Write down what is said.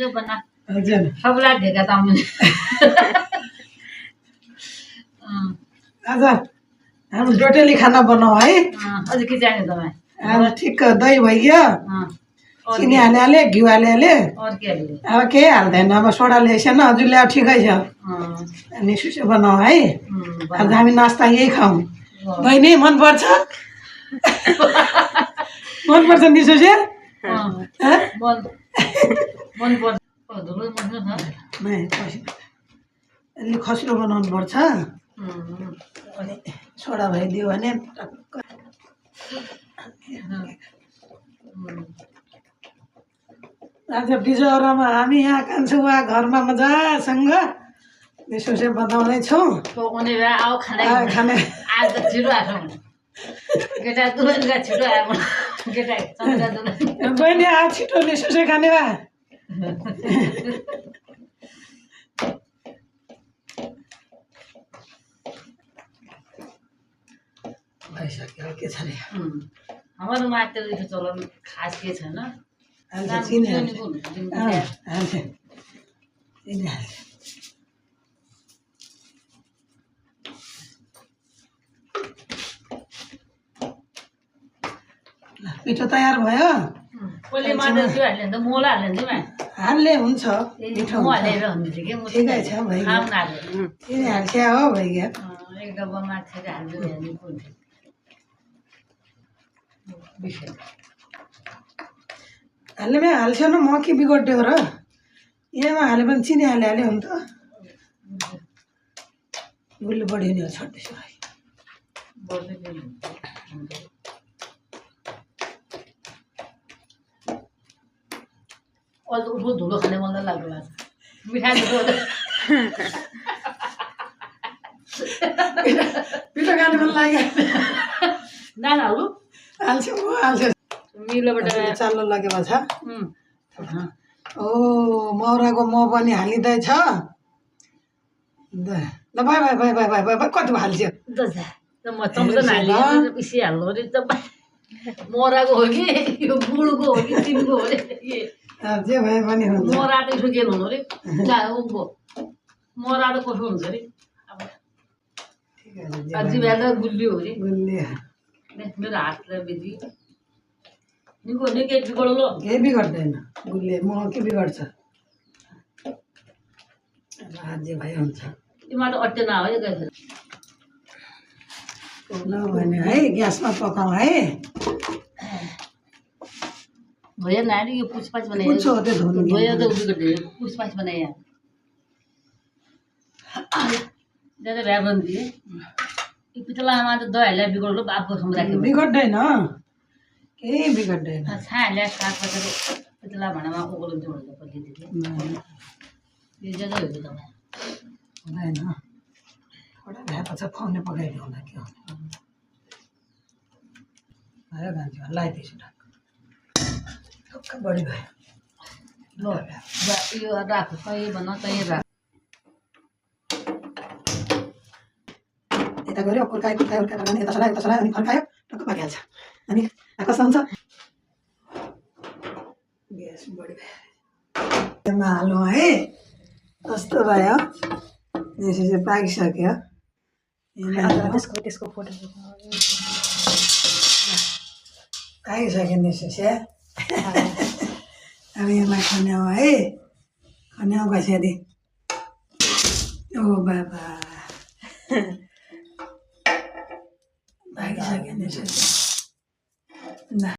सुसे बना हजुर सबलाई ढेका ताम्ने आज हामी डोटेली खाना बनाऊ है अझ के चाहिने तपाईँ अब ठिक्क दही भइगयो चिनी हाले घिउ हाले और के हाल्ने अब केही हाल्दैन अब सोडा ल्याइसेन हजुरले अब ठिकै छ अनि सुसे बनाऊ है आज हामी नास्ता यही खाऊँ बहिनी मनपर्छ मनपर्छ नि सुसे मन पर्छ धुलो मन छ अलि खस्रो बनाउनु पर्छ अनि सोडा भइदियो भने आज बिजौरामा हामी यहाँ कान्छौँ उहाँ घरमा मजासँग सुसे बनाउँदैछौँ पकाउने भए आऊ खाना खाने आज त छिटो आएको केटा दुलनका छिटो आएको केटा चन्द्र दुलन बहिनी आज छिटो सुसे खाने भए भइसक्यो के छ अरे हाम्रो मात्र त्यो चलन खास के छैन पिठो तयार भयो कसले मात्र त्यो हाल्ने त मोला हाल्ने नि हाल्ने हुन्छ मिठो हालेर हुन्छ कि ठिकै छ भइगयो खाउँ हाल्ने चिनी हाल्छ्या हो भइगयो एक डब्बा माछा हाल्नु हेर्नु पर्छ हाल्नेमा हाल्छ न म के बिगड्यो र यहाँमा हाल्यो भने चिनी हाले हुन्छ गुल्ली बढ्यो नि छोड्दैछु भाइ अझ उसको धुलो खाने मन लाग्यो मिठाई पिठो खाने मन लाग्यो नानाहरू हाल्छु म हाल्छु मिलोबाट चाल्लो लगेको छ ओ मौराको म पनि हालिँदैछ ल by by by by by by कति हाल्छौ म चम्चा हाल्यो पिसी हाल्नु अरे त मराको हो कि यो गुडको हो कि तिनको हो अरे जे भए पनि हुन्छ मराटो सुकेन हुनु अरे मराटो कसो हुन्छ अरे अझै बेला गुलियो हो अरे गुल्ली मेरो हातलाई बिजी निको निकै बिगडलो केही बिगड्दैन गुल्ली म के बिगड्छ जे भए हुन्छ तिमीमा त अट्टे नआयो गएर नभने है ग्यासमा पकाऊ है भयो नानी यो पुछपाछ बनाए कुन हो त्यो धुनु भयो त बिगड्यो पुछपाछ बनाए ज्यादा भ्या बन्दिए यो पितलामा त दहीहरूलाई बिगड्लो बापको खाउँ राख्यो बिगड्दैन केही बिगड्दैन छाहाल्यो साग पसेर पितला भाँडामा उगलिन्छ भनेर पल्लिदियो यो ज्यादा हो कि तपाईँ हुँदैन थोडा भ्याएपछि खुवाउने पकाइदियो होला के हो भयो गान्छु लगाइदिएछु ढक्क बढी भयो ल यो राख तै भन तै राख यता गऱ्यो कुर्कायो भने यता सलायो अनि फर्कायो टक्क पाकिहाल्छ अनि कस्तो हुन्छ ग्यास बढी भयो हालौँ है कस्तो भयो यसो पाकिसक्यो त्यसको फोटो पाकिसक्यो नि सुस्या अब यसलाई खन्याउ है खन्याउ कसरी ओ बाबा पाकिसक्यो नि सुस्या